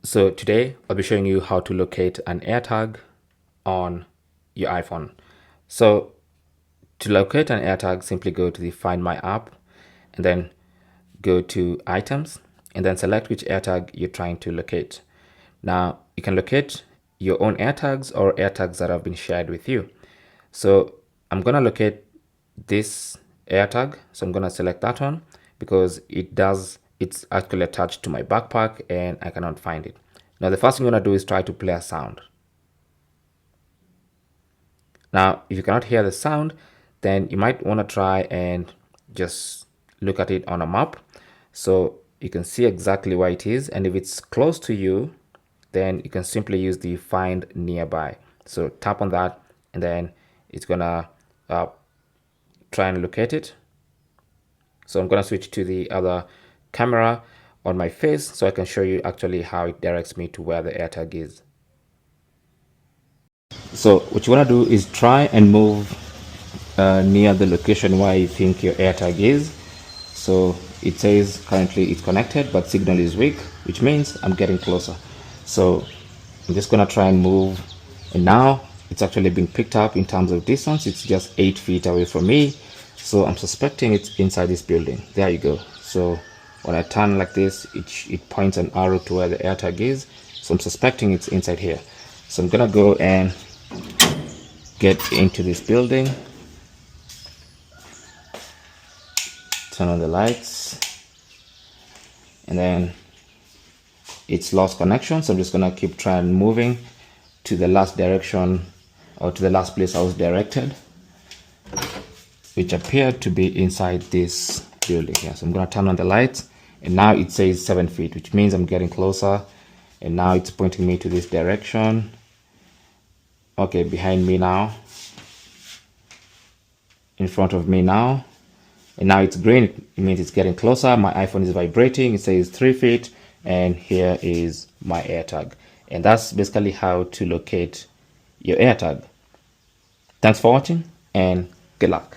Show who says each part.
Speaker 1: So today I'll be showing you how to locate an AirTag on your iPhone. So to locate an AirTag, simply go to the Find My app and then go to Items and then select which AirTag you're trying to locate. Now you can locate your own AirTags or AirTags that have been shared with you. So I'm gonna locate this AirTag. So I'm gonna select that one because it's actually attached to my backpack and I cannot find it. Now the first thing I'm gonna do is try to play a sound. Now if you cannot hear the sound, then you might want to try and just look at it on a map so you can see exactly where it is, and if it's close to you, then you can simply use the Find Nearby. So tap on that and then it's gonna try and locate it. So I'm gonna switch to the other camera on my face so I can show you actually how it directs me to where the AirTag is. So what you want to do is try and move near the location where you think your AirTag is. So it says currently it's connected, but signal is weak, which means I'm getting closer. So I'm just gonna try and move, and now it's actually being picked up in terms of distance. It's just 8 feet away from me, so I'm suspecting it's inside this building. There you go. So when I turn like this, it points an arrow to where the AirTag is, so I'm suspecting it's inside here. So I'm gonna go and get into this building, turn on the lights, and then it's lost connection. So I'm just gonna keep trying moving to the last direction, or to the last place I was directed, which appeared to be inside this building here. So I'm gonna turn on the lights, and now it says 7 feet, which means I'm getting closer, and now it's pointing me to this direction. Okay, behind me now, in front of me now, and now it's green. It means it's getting closer. My iPhone is vibrating. It says 3 feet, and here is my AirTag. And that's basically how to locate your AirTag. Thanks for watching, and good luck.